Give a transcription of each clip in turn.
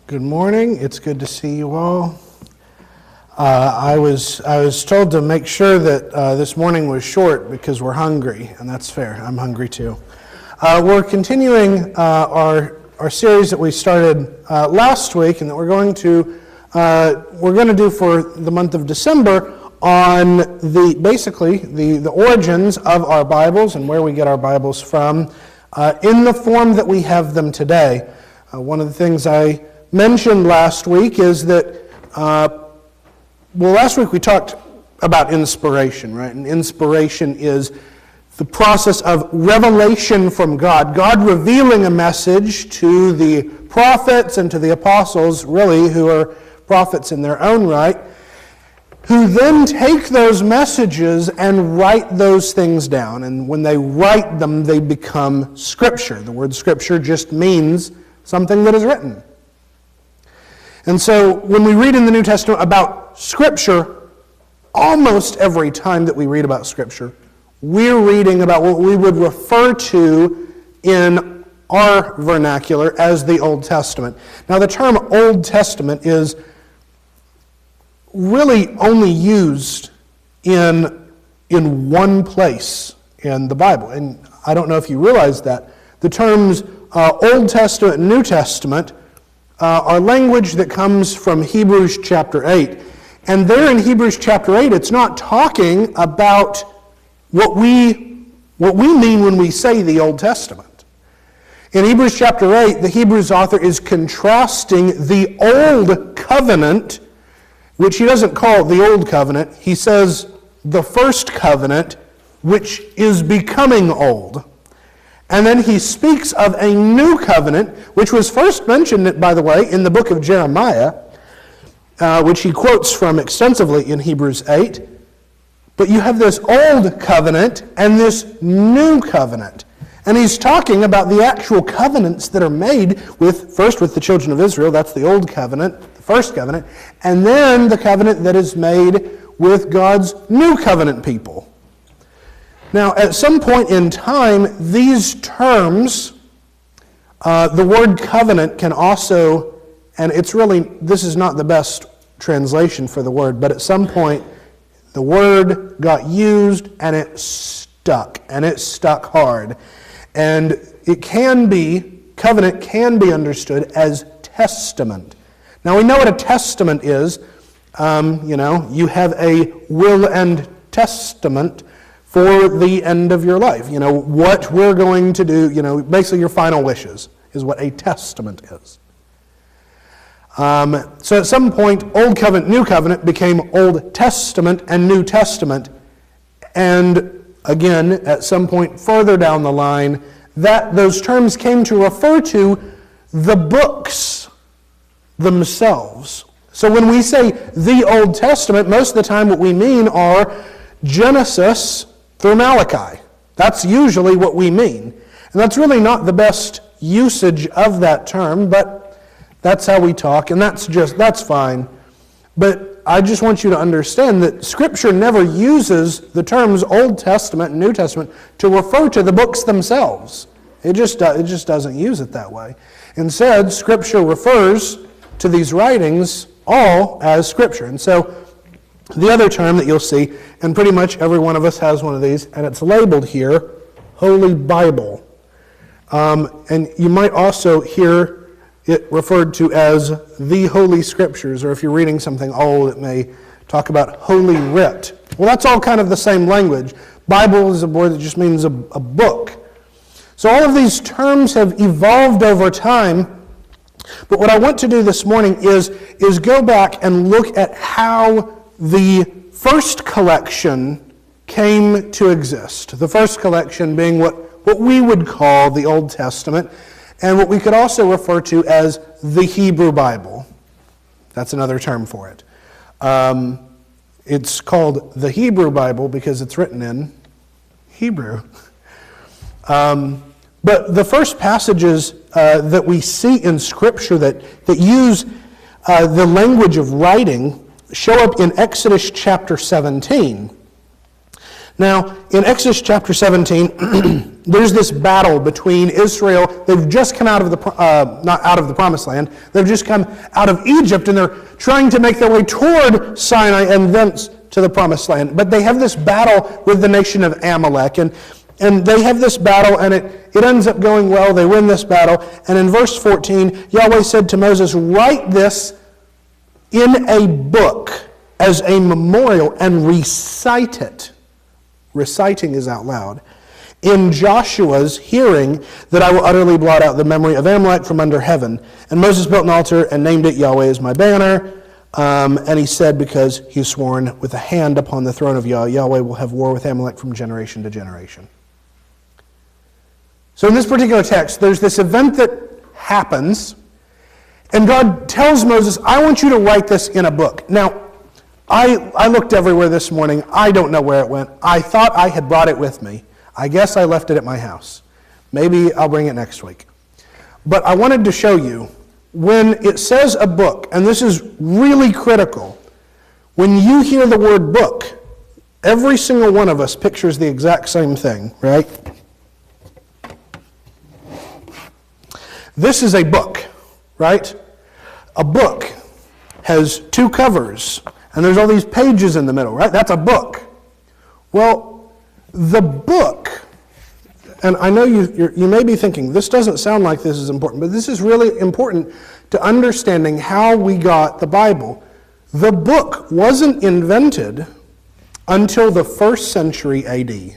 Good morning. It's good to see you all. I was told to make sure that this morning was short because we're hungry, and that's fair. I'm hungry too. We're continuing our series that we started last week, and that we're going to do for the month of December on the origins of our Bibles and where we get our Bibles from in the form that we have them today. One of the things I mentioned last week is that, last week we talked about inspiration, right? And inspiration is the process of revelation from God. God revealing a message to the prophets and to the apostles, really, who are prophets in their own right, who then take those messages and write those things down. And when they write them, they become Scripture. The word Scripture just means something that is written. And so when we read in the New Testament about Scripture, almost every time that we read about Scripture, we're reading about what we would refer to in our vernacular as the Old Testament. Now, the term Old Testament is really only used in one place in the Bible. And I don't know if you realize that. The terms Old Testament and New Testament are language that comes from Hebrews chapter 8. And there in Hebrews chapter 8, it's not talking about what we mean when we say the Old Testament. In Hebrews chapter 8, the Hebrews author is contrasting the Old Covenant, which he doesn't call the Old Covenant. He says the first covenant, which is becoming old. And then he speaks of a new covenant, which was first mentioned, by the way, in the book of Jeremiah, which he quotes from extensively in Hebrews 8. But you have this old covenant and this new covenant. And he's talking about the actual covenants that are made first with the children of Israel. That's the old covenant, the first covenant. And then the covenant that is made with God's new covenant people. Now, at some point in time, these terms, the word covenant can also, and this is not the best translation for the word, but at some point, the word got used and it stuck hard. And covenant can be understood as testament. Now, we know what a testament is. You have a will and testament for the end of your life. What we're going to do, basically your final wishes is what a testament is. So at some point, Old Covenant, New Covenant became Old Testament and New Testament. And again, at some point further down the line, those terms came to refer to the books themselves. So when we say the Old Testament, most of the time what we mean are Genesis through Malachi. That's usually what we mean. And that's really not the best usage of that term, but that's how we talk, and that's fine. But I just want you to understand that Scripture never uses the terms Old Testament and New Testament to refer to the books themselves. It just doesn't use it that way. Instead, Scripture refers to these writings all as Scripture. And so the other term that you'll see, and pretty much every one of us has one of these, and it's labeled here, Holy Bible. And you might also hear it referred to as the Holy Scriptures, or if you're reading something old, it may talk about Holy Writ. Well, that's all kind of the same language. Bible is a word that just means a book. So all of these terms have evolved over time, but what I want to do this morning is go back and look at how the first collection came to exist. The first collection being what we would call the Old Testament, and what we could also refer to as the Hebrew Bible. That's another term for it. It's called the Hebrew Bible because it's written in Hebrew. But the first passages that we see in Scripture that use the language of writing show up in Exodus chapter 17. Now, in Exodus chapter 17, there's this battle between Israel. They've just come out of not out of the promised land. They've just come out of Egypt, and they're trying to make their way toward Sinai and thence to the promised land. But they have this battle with the nation of Amalek, and they have this battle, and it ends up going well. They win this battle, and in verse 14, Yahweh said to Moses, "Write this in a book as a memorial and recite it." Reciting is out loud. "In Joshua's hearing, that I will utterly blot out the memory of Amalek from under heaven." And Moses built an altar and named it Yahweh is my banner. And he said, because he's sworn with a hand upon the throne of Yahweh will have war with Amalek from generation to generation. So in this particular text, there's this event that happens, and God tells Moses, "I want you to write this in a book." Now, I looked everywhere this morning. I don't know where it went. I thought I had brought it with me. I guess I left it at my house. Maybe I'll bring it next week. But I wanted to show you, when it says a book, and this is really critical, when you hear the word book, every single one of us pictures the exact same thing, right? This is a book, right? A book has two covers, and there's all these pages in the middle, right? That's a book. Well, the book, and I know you may be thinking, this doesn't sound like this is important, but this is really important to understanding how we got the Bible. The book wasn't invented until the 1st century AD.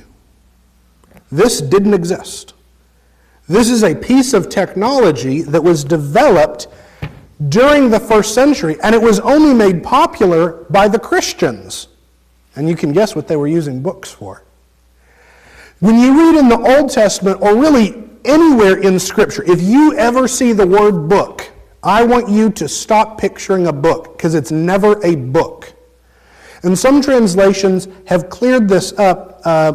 This didn't exist. This is a piece of technology that was developed during the 1st century, and it was only made popular by the Christians. And you can guess what they were using books for. When you read in the Old Testament, or really anywhere in Scripture, if you ever see the word book, I want you to stop picturing a book, because it's never a book. And some translations have cleared this up.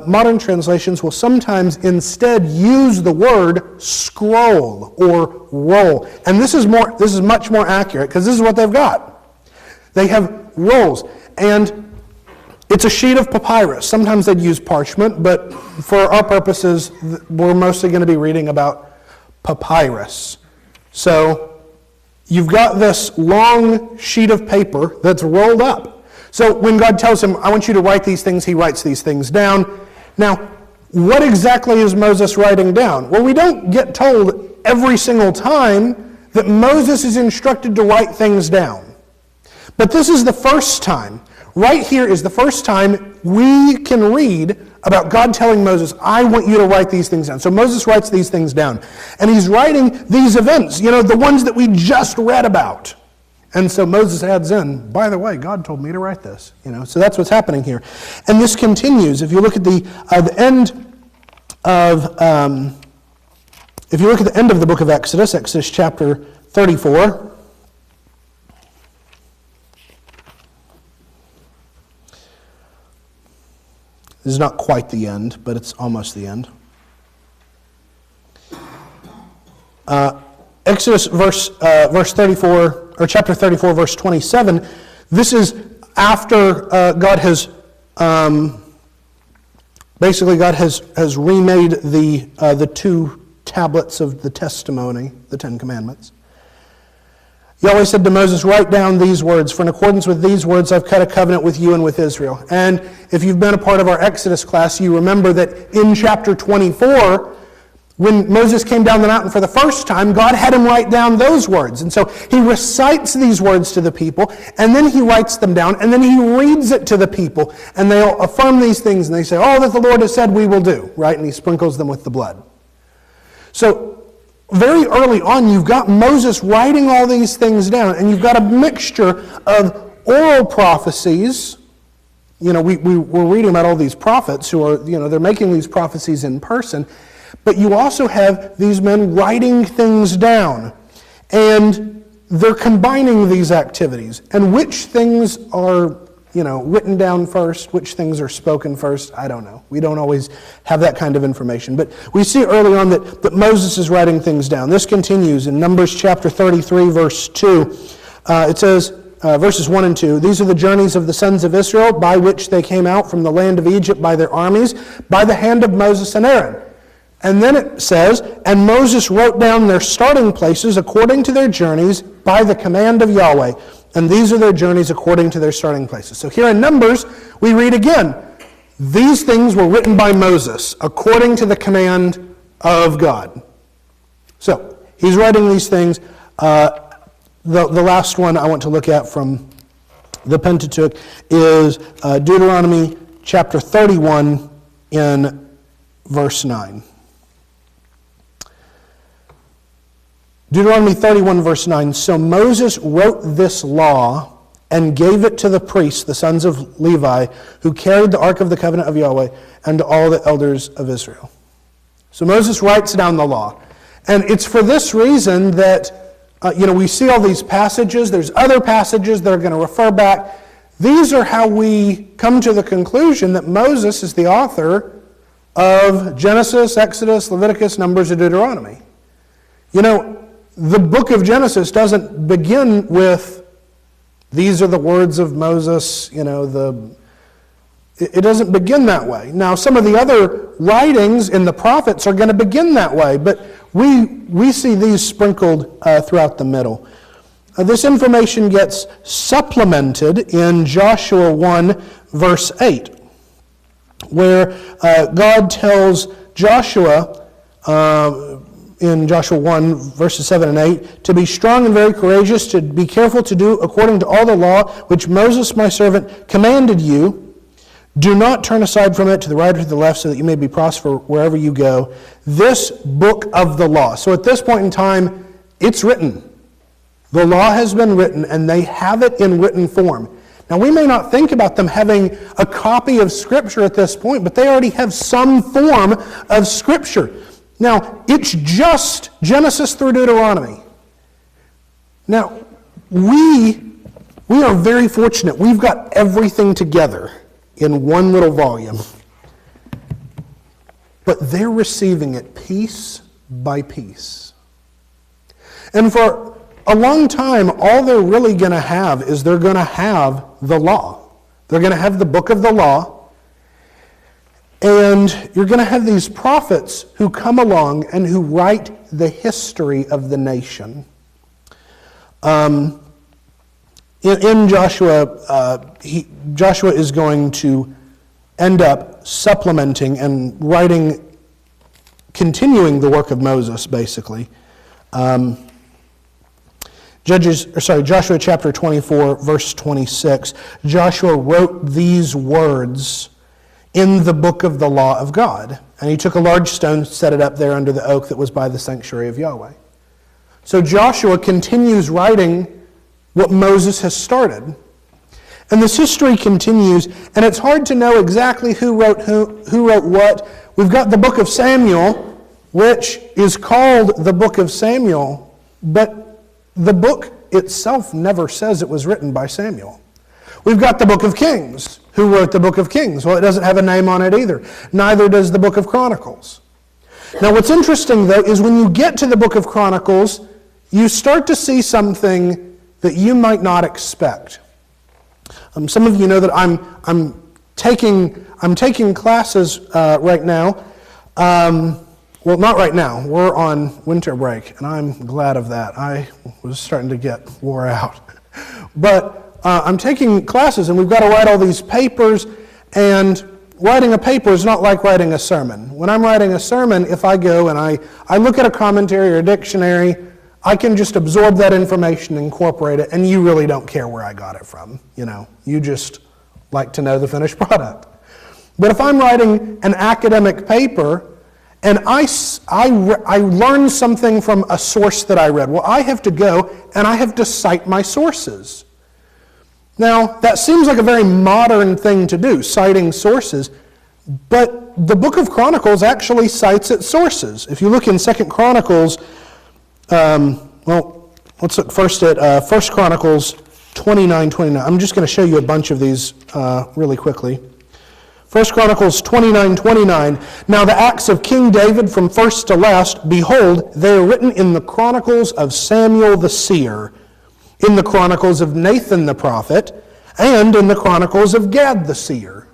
Modern translations will sometimes instead use the word scroll or roll. And this is much more accurate, because this is what they've got. They have rolls. And it's a sheet of papyrus. Sometimes they'd use parchment, but for our purposes, we're mostly going to be reading about papyrus. So you've got this long sheet of paper that's rolled up. So when God tells him, "I want you to write these things," he writes these things down. Now, what exactly is Moses writing down? Well, we don't get told every single time that Moses is instructed to write things down. But this is the first time. Right here is the first time we can read about God telling Moses, "I want you to write these things down." So Moses writes these things down. And he's writing these events, the ones that we just read about. And so Moses adds in, "By the way, God told me to write this." So that's what's happening here. And this continues. If you look at the end of the book of Exodus, Exodus chapter 34. This is not quite the end, but it's almost the end. Exodus verse 34, or chapter 34, verse 27. This is after God has remade the 2 tablets of the testimony, the 10 Commandments. Yahweh said to Moses, "Write down these words, for in accordance with these words I've cut a covenant with you and with Israel." And if you've been a part of our Exodus class, you remember that in chapter 24, when Moses came down the mountain for the first time, God had him write down those words. And so he recites these words to the people, and then he writes them down, and then he reads it to the people, and they'll affirm these things, and they say, "All that the Lord has said we will do," right? And he sprinkles them with the blood. So very early on, you've got Moses writing all these things down, and you've got a mixture of oral prophecies. We're reading about all these prophets who are, they're making these prophecies in person. But you also have these men writing things down, and they're combining these activities. And which things are, written down first, which things are spoken first, I don't know. We don't always have that kind of information. But we see early on that Moses is writing things down. This continues in Numbers chapter 33, verse 2. It says, verses 1 and 2, "These are the journeys of the sons of Israel, by which they came out from the land of Egypt by their armies, by the hand of Moses and Aaron." And then it says, and Moses wrote down their starting places according to their journeys by the command of Yahweh. And these are their journeys according to their starting places. So here in Numbers, we read again, these things were written by Moses according to the command of God. So he's writing these things. The last one I want to look at from the Pentateuch is Deuteronomy chapter 31 in verse 9. Deuteronomy 31 verse 9, so Moses wrote this law and gave it to the priests, the sons of Levi, who carried the ark of the covenant of Yahweh, and to all the elders of Israel. So Moses writes down the law. And it's for this reason that, we see all these passages. There's other passages that are going to refer back. These are how we come to the conclusion that Moses is the author of Genesis, Exodus, Leviticus, Numbers, and Deuteronomy. The book of Genesis doesn't begin with, these are the words of Moses, it doesn't begin that way. Now, some of the other writings in the prophets are going to begin that way, but we see these sprinkled throughout the middle. This information gets supplemented in Joshua 1, verse 8, where God tells Joshua, in Joshua 1, verses 7 and 8, to be strong and very courageous, to be careful to do according to all the law which Moses my servant commanded you. Do not turn aside from it to the right or to the left, so that you may be prosperous wherever you go. This book of the law. So at this point in time, it's written. The law has been written, and they have it in written form. Now, we may not think about them having a copy of Scripture at this point, but they already have some form of Scripture. Now, it's just Genesis through Deuteronomy. Now, we are very fortunate. We've got everything together in one little volume. But they're receiving it piece by piece. And for a long time, all they're really going to have is they're going to have the law. They're going to have the book of the law. And you're going to have these prophets who come along and who write the history of the nation. In Joshua, Joshua is going to end up supplementing and writing, continuing the work of Moses, basically. Joshua chapter 24, verse 26. Joshua wrote these words in the book of the law of God. And he took a large stone, set it up there under the oak that was by the sanctuary of Yahweh. So Joshua continues writing what Moses has started. And this history continues, and it's hard to know exactly who wrote what. We've got the book of Samuel, which is called the book of Samuel, but the book itself never says it was written by Samuel. We've got the book of Kings. Who wrote the book of Kings? Well, it doesn't have a name on it either. Neither does the book of Chronicles. Now, what's interesting, though, is when you get to the book of Chronicles, you start to see something that you might not expect. Some of you know that I'm taking classes right now. Well, not right now. We're on winter break, and I'm glad of that. I was starting to get wore out. But I'm taking classes, and we've got to write all these papers, and writing a paper is not like writing a sermon. When I'm writing a sermon, if I go and I look at a commentary or a dictionary, I can just absorb that information and incorporate it, and you really don't care where I got it from. You just like to know the finished product. But if I'm writing an academic paper, and I learn something from a source that I read, well, I have to go and I have to cite my sources. Now, that seems like a very modern thing to do, citing sources, but the book of Chronicles actually cites its sources. If you look in 2 Chronicles, let's look first at 1 Chronicles 29:29. I'm just going to show you a bunch of these really quickly. 1 Chronicles 29:29. Now the acts of King David from first to last, behold, they are written in the chronicles of Samuel the seer, in the chronicles of Nathan the prophet, and in the chronicles of Gad the seer.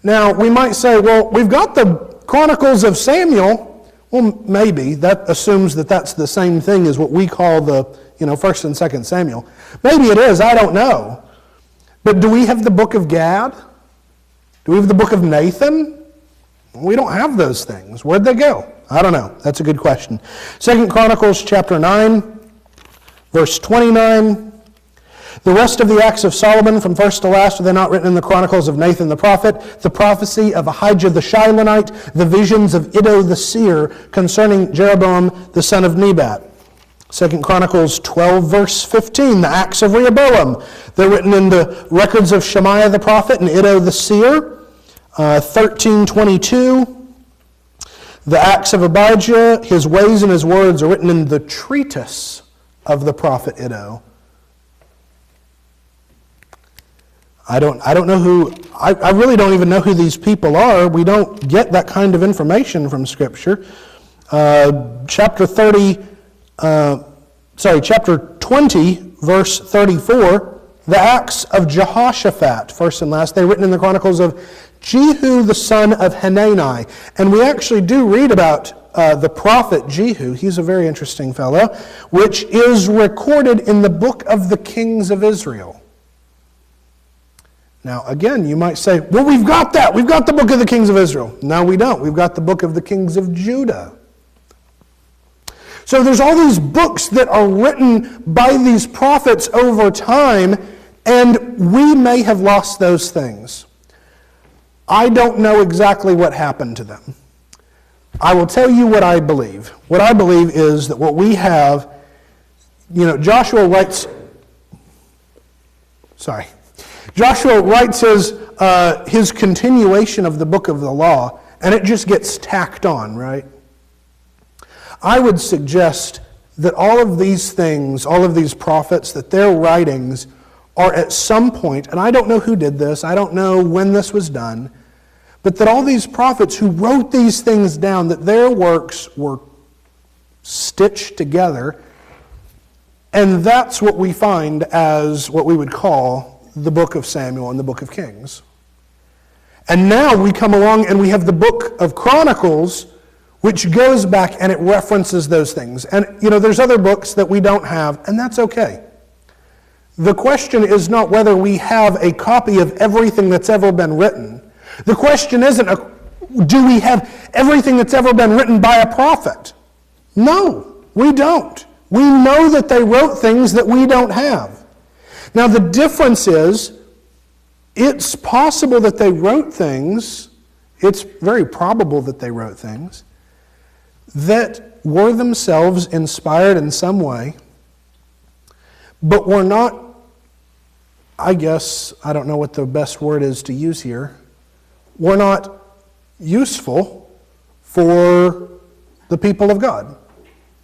Now, we might say, well, we've got the Chronicles of Samuel, well, maybe. That assumes that that's the same thing as what we call the, 1st and 2nd Samuel. Maybe it is, I don't know. But do we have the book of Gad? Do we have the book of Nathan? We don't have those things. Where'd they go? I don't know. That's a good question. 2 Chronicles chapter 9, verse 29. The rest of the acts of Solomon, from first to last, are they not written in the Chronicles of Nathan the prophet, the prophecy of Ahijah the Shilonite, the visions of Iddo the seer concerning Jeroboam the son of Nebat? 2 Chronicles 12, verse 15, the acts of Rehoboam. They're written in the records of Shemaiah the prophet and Iddo the seer. 13:22, the acts of Abijah, his ways and his words are written in the treatise of the prophet Iddo. I don't know who, I really don't even know who these people are. We don't get that kind of information from Scripture. Chapter 20, verse 34, the acts of Jehoshaphat, first and last, they're written in the Chronicles of Jehu the son of Hanani. And we actually do read about the prophet Jehu. He's a very interesting fellow, which is recorded in the book of the Kings of Israel. Now, again, you might say, well, we've got that. We've got the book of the Kings of Israel. No, we don't. We've got the book of the Kings of Judah. So there's all these books that are written by these prophets over time, and we may have lost those things. I don't know exactly what happened to them. I will tell you what I believe. What I believe is that what we have, Joshua writes his continuation of the book of the law, and it just gets tacked on, right? I would suggest that all of these things, all of these prophets, that their writings are at some point, and I don't know who did this, I don't know when this was done, but that all these prophets who wrote these things down, that their works were stitched together, and that's what we find as what we would call the book of Samuel and the book of Kings. And now we come along and we have the book of Chronicles, which goes back and it references those things. And, there's other books that we don't have, and that's okay. The question is not whether we have a copy of everything that's ever been written. The question isn't, do we have everything that's ever been written by a prophet? No, we don't. We know that they wrote things that we don't have. Now, the difference is, it's possible that they wrote things, it's very probable that they wrote things, that were themselves inspired in some way, but were not, I guess, I don't know what the best word is to use here, were not useful for the people of God.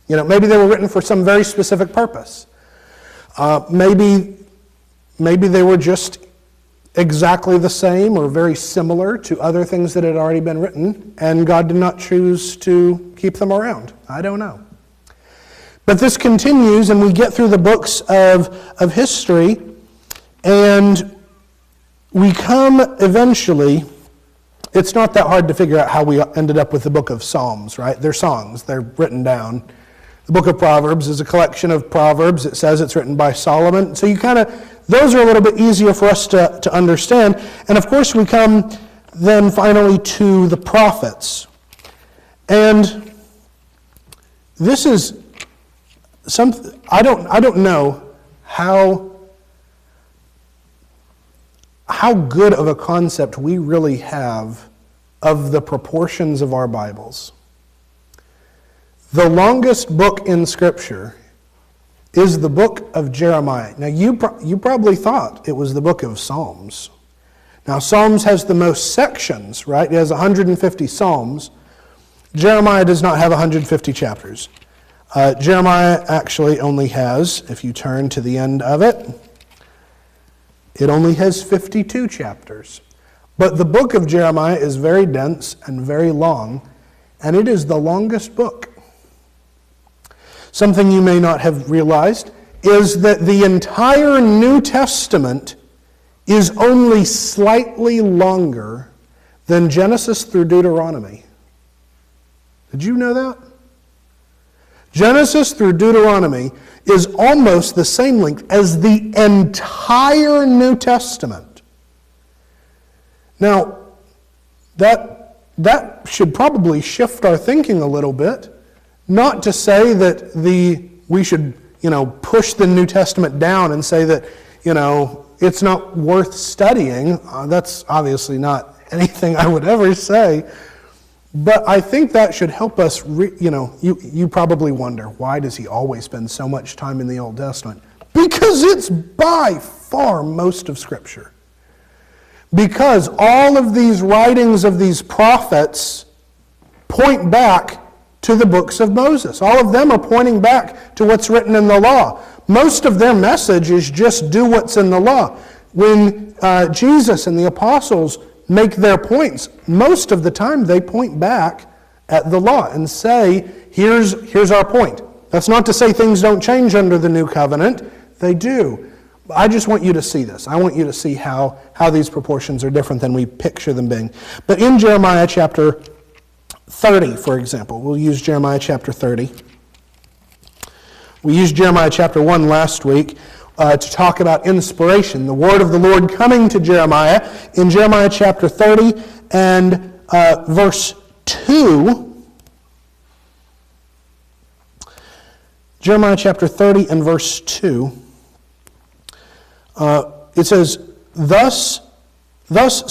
Maybe they were written for some very specific purpose. Maybe they were just exactly the same or very similar to other things that had already been written, and God did not choose to keep them around. I don't know. But this continues, and we get through the books of history, and we come eventually, it's not that hard to figure out how we ended up with the book of Psalms, right? They're songs, they're written down. The book of Proverbs is a collection of Proverbs. It says it's written by Solomon. So those are a little bit easier for us to understand. And of course we come then finally to the prophets. And this is something, I don't know how good of a concept we really have of the proportions of our Bibles. The longest book in Scripture is the book of Jeremiah. Now, you probably thought it was the book of Psalms. Now, Psalms has the most sections, right? It has 150 Psalms. Jeremiah does not have 150 chapters. Jeremiah actually only has, if you turn to the end of it, it only has 52 chapters. But the book of Jeremiah is very dense and very long, and it is the longest book. Something you may not have realized is that the entire New Testament is only slightly longer than Genesis through Deuteronomy. Did you know that? Genesis through Deuteronomy is almost the same length as the entire New Testament. Now, that should probably shift our thinking a little bit. Not to say that we should, push the New Testament down and say that, it's not worth studying. That's obviously not anything I would ever say. But I think that should help us, you probably wonder, why does he always spend so much time in the Old Testament? Because it's by far most of Scripture. Because all of these writings of these prophets point back to the books of Moses. All of them are pointing back to what's written in the law. Most of their message is just do what's in the law. When Jesus and the apostles make their points, most of the time they point back at the law and say, here's our point. That's not to say things don't change under the new covenant. They do. I just want you to see this. I want you to see how these proportions are different than we picture them being. But in Jeremiah chapter 30, for example, we'll use Jeremiah chapter 30. We used Jeremiah chapter 1 last week to talk about inspiration, the word of the Lord coming to Jeremiah. In Jeremiah chapter 30 and verse 2, Jeremiah chapter 30 and verse 2, it says, Thus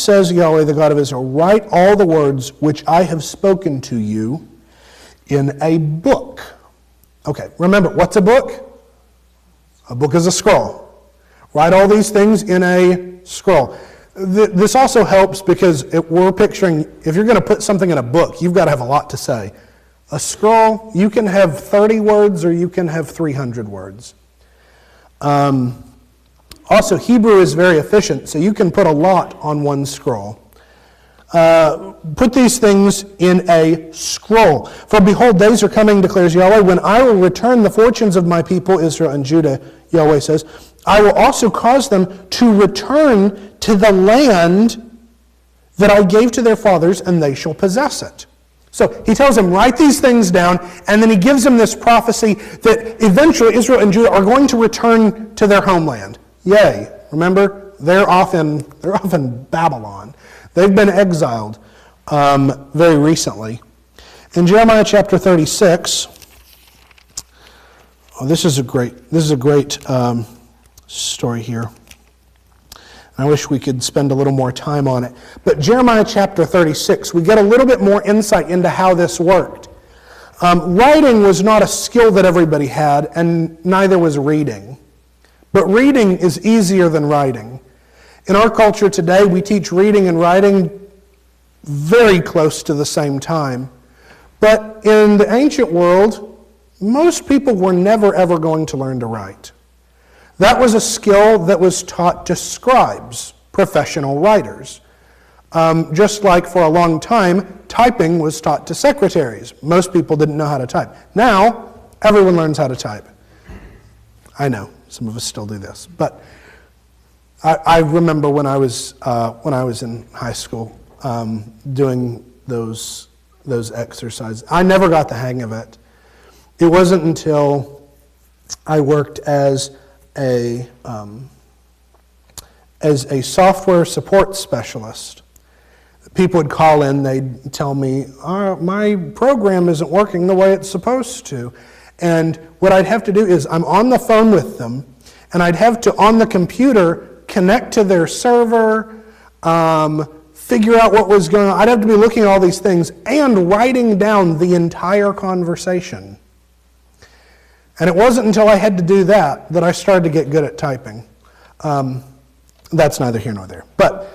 says Yahweh, the God of Israel, write all the words which I have spoken to you in a book. Okay, remember, what's a book? A book is a scroll. Write all these things in a scroll. This also helps because we're picturing, if you're going to put something in a book, you've got to have a lot to say. A scroll, you can have 30 words or you can have 300 words. Also, Hebrew is very efficient, so you can put a lot on one scroll. Put these things in a scroll. For behold, days are coming, declares Yahweh, when I will return the fortunes of my people, Israel and Judah, Yahweh says. I will also cause them to return to the land that I gave to their fathers, and they shall possess it. So he tells them, write these things down, and then he gives them this prophecy that eventually Israel and Judah are going to return to their homeland. Yay. Remember, they're off in Babylon. They've been exiled very recently. In Jeremiah chapter 36, this is a great story here. I wish we could spend a little more time on it. But Jeremiah chapter 36, we get a little bit more insight into how this worked. Writing was not a skill that everybody had, and neither was reading. But reading is easier than writing. In our culture today, we teach reading and writing very close to the same time. But in the ancient world, most people were never ever going to learn to write. That was a skill that was taught to scribes, professional writers. Just like for a long time, typing was taught to secretaries. Most people didn't know how to type. Now, everyone learns how to type. I know, some of us still do this. But I remember when I was in high school doing those exercises. I never got the hang of it. It wasn't until I worked as a software support specialist. People would call in, they'd tell me, my program isn't working the way it's supposed to. And what I'd have to do is, I'm on the phone with them, and I'd have to, on the computer, connect to their server, figure out what was going on. I'd have to be looking at all these things and writing down the entire conversation. And it wasn't until I had to do that I started to get good at typing. That's neither here nor there. But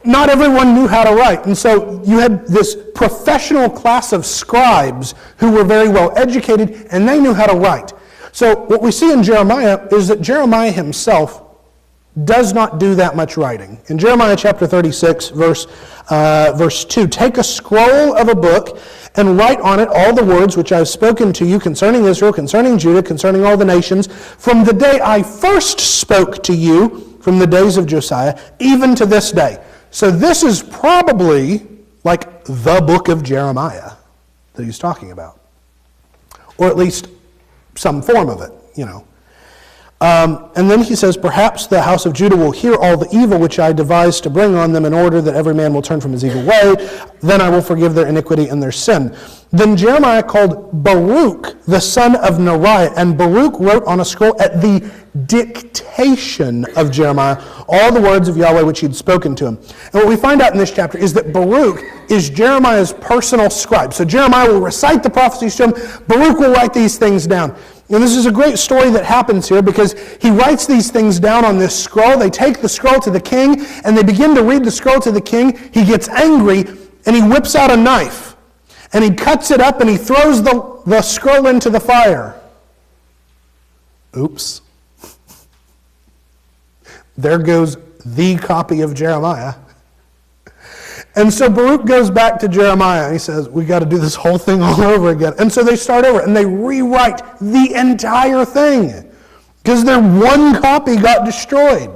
not everyone knew how to write. And so you had this professional class of scribes who were very well educated, and they knew how to write. So what we see in Jeremiah is that Jeremiah himself does not do that much writing. In Jeremiah chapter 36, verse 2, take a scroll of a book and write on it all the words which I have spoken to you concerning Israel, concerning Judah, concerning all the nations, from the day I first spoke to you, from the days of Josiah, even to this day. So this is probably like the book of Jeremiah. that he's talking about. Or at least some form of it, And then he says, perhaps the house of Judah will hear all the evil which I devised to bring on them in order that every man will turn from his evil way. Then I will forgive their iniquity and their sin. Then Jeremiah called Baruch, the son of Neriah, and Baruch wrote on a scroll at the dictation of Jeremiah all the words of Yahweh which he had spoken to him. And what we find out in this chapter is that Baruch is Jeremiah's personal scribe. So Jeremiah will recite the prophecies to him. Baruch will write these things down. And this is a great story that happens here because he writes these things down on this scroll. They take the scroll to the king and they begin to read the scroll to the king. He gets angry and he whips out a knife and he cuts it up and he throws the scroll into the fire. Oops. There goes the copy of Jeremiah. And so Baruch goes back to Jeremiah and he says, we got to do this whole thing all over again. And so they start over and they rewrite the entire thing because their one copy got destroyed.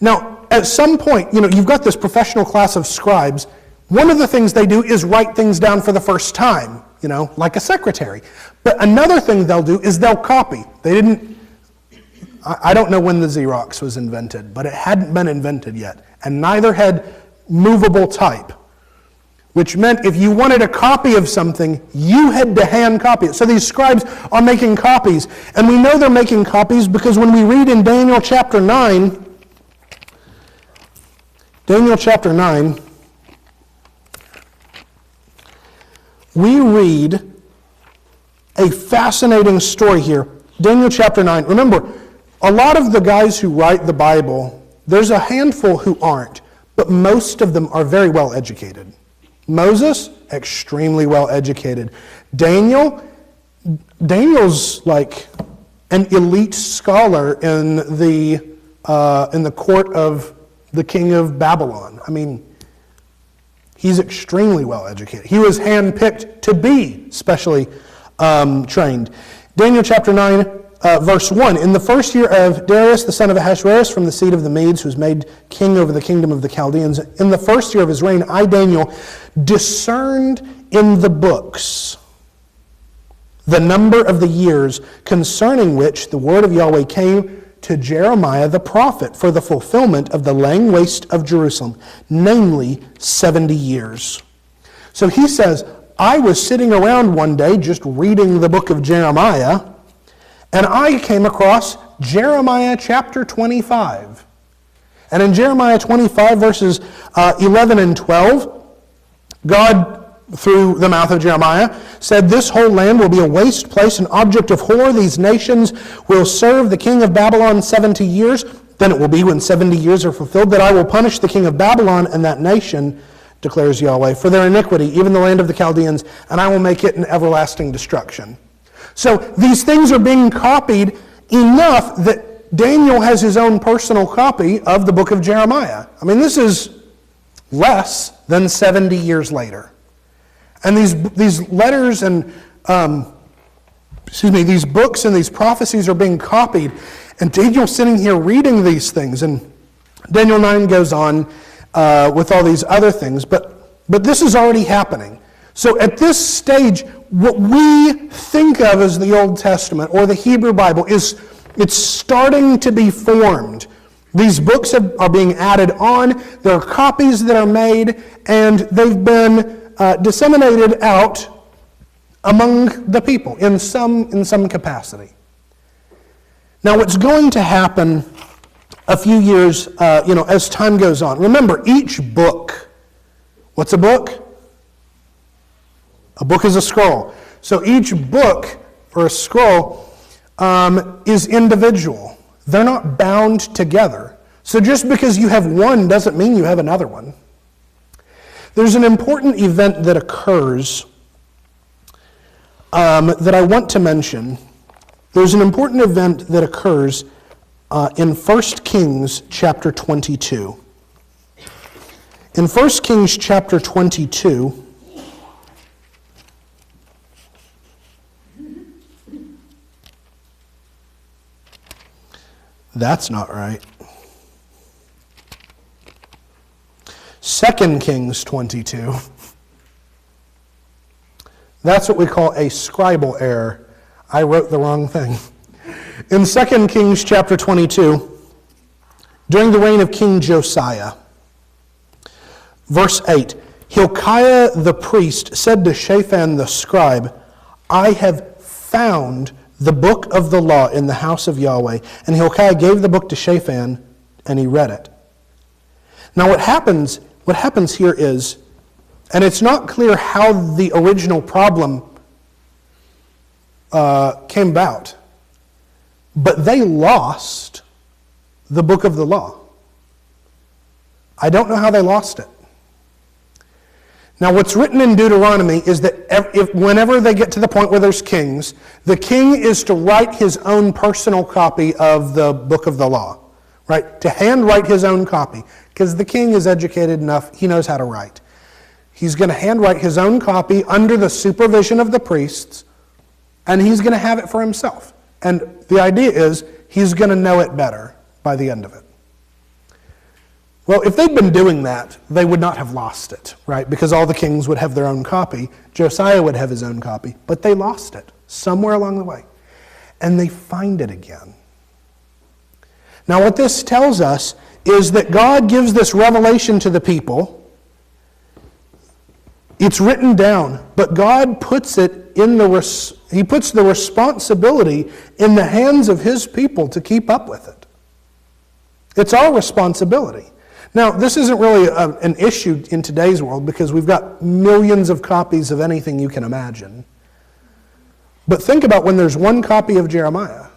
Now, at some point, you've got this professional class of scribes. One of the things they do is write things down for the first time, like a secretary. But another thing they'll do is they'll copy. I don't know when the Xerox was invented, but it hadn't been invented yet. And neither had movable type, which meant if you wanted a copy of something, you had to hand copy it. So these scribes are making copies. And we know they're making copies because when we read in Daniel chapter 9, we read a fascinating story here. Daniel chapter 9. Remember, a lot of the guys who write the Bible, there's a handful who aren't, but most of them are very well educated. Moses, extremely well educated. Daniel's like an elite scholar in the court of the king of Babylon. I mean, he's extremely well educated. He was handpicked to be specially trained. Daniel chapter 9, verse 1, in the first year of Darius, the son of Ahasuerus, from the seed of the Medes, who was made king over the kingdom of the Chaldeans, in the first year of his reign, I, Daniel, discerned in the books the number of the years concerning which the word of Yahweh came to Jeremiah the prophet for the fulfillment of the laying waste of Jerusalem, namely 70 years. So he says, I was sitting around one day just reading the book of Jeremiah, and I came across Jeremiah chapter 25. And in Jeremiah 25, verses 11 and 12, God, through the mouth of Jeremiah, said, this whole land will be a waste place, an object of horror. These nations will serve the king of Babylon 70 years. Then it will be when 70 years are fulfilled that I will punish the king of Babylon and that nation, declares Yahweh, for their iniquity, even the land of the Chaldeans, and I will make it an everlasting destruction. So these things are being copied enough that Daniel has his own personal copy of the book of Jeremiah. I mean, this is less than 70 years later. And these letters and, these books and these prophecies are being copied. And Daniel's sitting here reading these things. And Daniel 9 goes on with all these other things. But this is already happening. So at this stage, what we think of as the Old Testament or the Hebrew Bible it's starting to be formed. These books are being added on. There are copies that are made, and they've been disseminated out among the people in some capacity. Now, what's going to happen a few years, as time goes on? Remember, each book. What's a book? A book is a scroll. So each book or a scroll is individual. They're not bound together. So just because you have one doesn't mean you have another one. There's an important event that occurs that I want to mention. There's an important event that occurs in 1 Kings chapter 22. In 1 Kings chapter 22, that's not right. 2 Kings 22. That's what we call a scribal error. I wrote the wrong thing. In 2 Kings chapter 22, during the reign of King Josiah, verse 8, Hilkiah the priest said to Shaphan the scribe, I have found the book of the law in the house of Yahweh. And Hilkiah gave the book to Shaphan, and he read it. Now what happens here is, and it's not clear how the original problem came about, but they lost the book of the law. I don't know how they lost it. Now, what's written in Deuteronomy is that whenever they get to the point where there's kings, the king is to write his own personal copy of the book of the law, right? To handwrite his own copy, because the king is educated enough, he knows how to write. He's going to handwrite his own copy under the supervision of the priests, and he's going to have it for himself. And the idea is he's going to know it better by the end of it. Well, if they'd been doing that, they would not have lost it, right? Because all the kings would have their own copy. Josiah would have his own copy. But they lost it somewhere along the way. And they find it again. Now, what this tells us is that God gives this revelation to the people. It's written down, but God puts it He puts the responsibility in the hands of His people to keep up with it. It's our responsibility. Now, this isn't really an issue in today's world because we've got millions of copies of anything you can imagine. But think about when there's one copy of Jeremiah.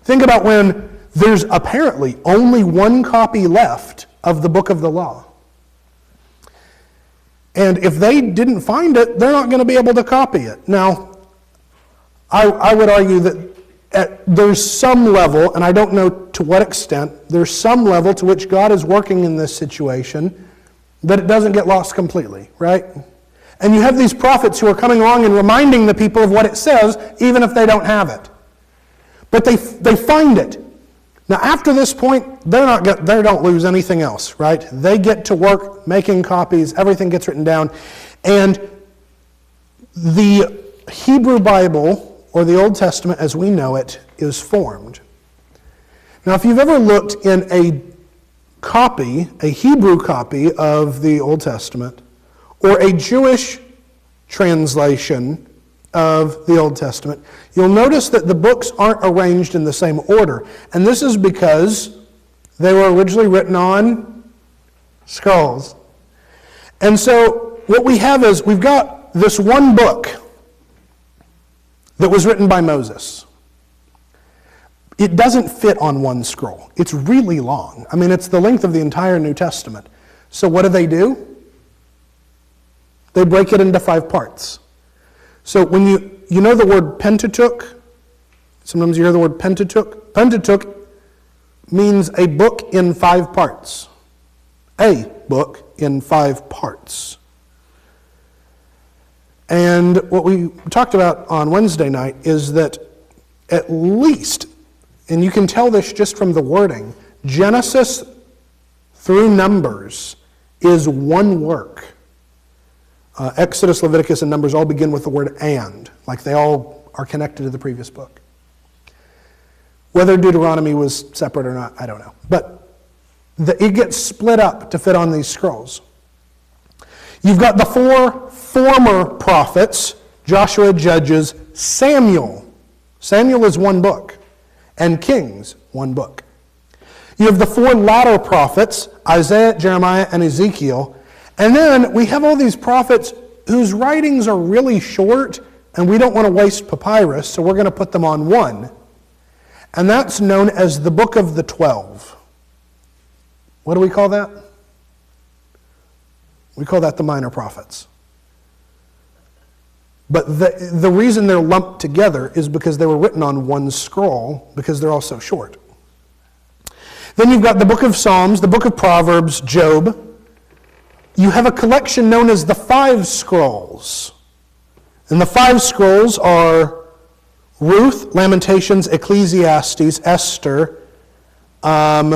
Think about when there's apparently only one copy left of the book of the law. And if they didn't find it, they're not going to be able to copy it. Now, I would argue that there's some level, and I don't know to what extent, there's some level to which God is working in this situation that it doesn't get lost completely, right? And you have these prophets who are coming along and reminding the people of what it says, even if they don't have it. But they find it. Now, after this point, they don't lose anything else, right? They get to work making copies, everything gets written down. And the Hebrew Bible, or the Old Testament as we know it, is formed. Now, if you've ever looked in a Hebrew copy of the Old Testament, or a Jewish translation of the Old Testament, you'll notice that the books aren't arranged in the same order. And this is because they were originally written on scrolls. And so what we have is we've got this one book that was written by Moses. It doesn't fit on one scroll. It's really long. I mean, it's the length of the entire New Testament. So what do? They break it into 5 parts. So when you know the word Pentateuch, sometimes you hear the word Pentateuch. Pentateuch means a book in 5 parts. A book in 5 parts. And what we talked about on Wednesday night is that at least, and you can tell this just from the wording, Genesis through Numbers is one work. Exodus, Leviticus, and Numbers all begin with the word and, like they all are connected to the previous book. Whether Deuteronomy was separate or not, I don't know. But it gets split up to fit on these scrolls. You've got the 4 former prophets, Joshua, Judges, Samuel. Samuel is one book. And Kings, one book. You have the 4 latter prophets, Isaiah, Jeremiah, and Ezekiel. And then we have all these prophets whose writings are really short, and we don't want to waste papyrus, so we're going to put them on one. And that's known as the Book of the 12. What do we call that? We call that the minor prophets. But the reason they're lumped together is because they were written on one scroll, because they're all so short. Then you've got the book of Psalms, the book of Proverbs, Job. You have a collection known as the 5 scrolls. And the 5 scrolls are Ruth, Lamentations, Ecclesiastes, Esther, Song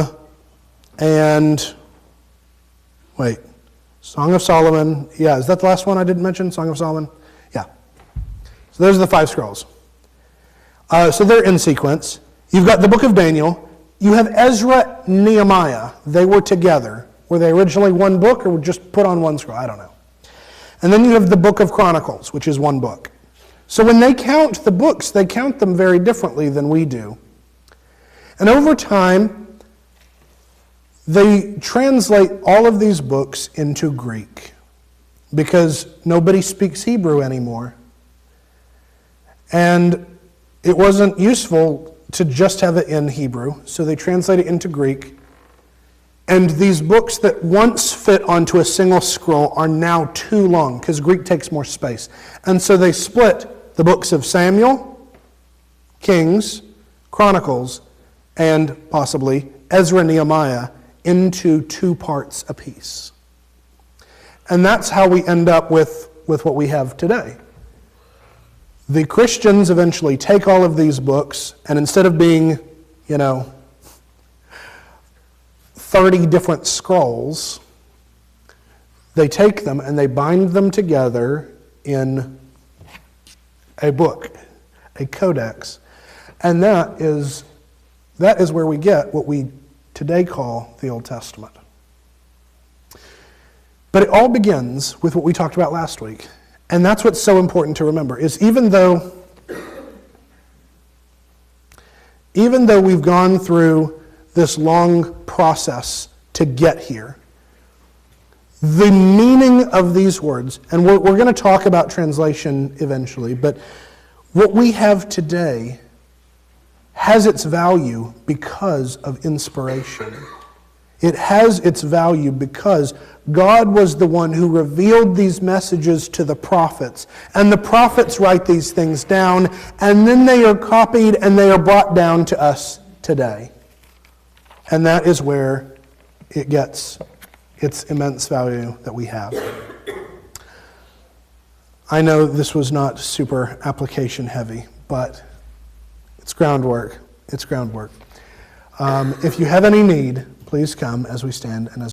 of Solomon. Yeah, is that the last one I didn't mention? Song of Solomon? Yeah. So those are the 5 scrolls. So they're in sequence. You've got the book of Daniel. You have Ezra, Nehemiah. They were together. Were they originally one book or were just put on one scroll? I don't know. And then you have the book of Chronicles, which is one book. So when they count the books, they count them very differently than we do. And over time, they translate all of these books into Greek because nobody speaks Hebrew anymore. And it wasn't useful to just have it in Hebrew, so they translate it into Greek. And these books that once fit onto a single scroll are now too long because Greek takes more space. And so they split the books of Samuel, Kings, Chronicles, and possibly Ezra and Nehemiah into 2 parts apiece. And that's how we end up with what we have today. The Christians eventually take all of these books, and instead of being, 30 different scrolls, they take them and they bind them together in a book, a codex. And that is where we get what we today call the Old Testament. But it all begins with what we talked about last week. And that's what's so important to remember, is even though we've gone through this long process to get here, the meaning of these words, and we're going to talk about translation eventually, but what we have today has its value because of inspiration. It has its value because God was the one who revealed these messages to the prophets. And the prophets write these things down, and then they are copied and they are brought down to us today. And that is where it gets its immense value that we have. I know this was not super application heavy, but it's groundwork. It's groundwork. If you have any need, please come as we stand and as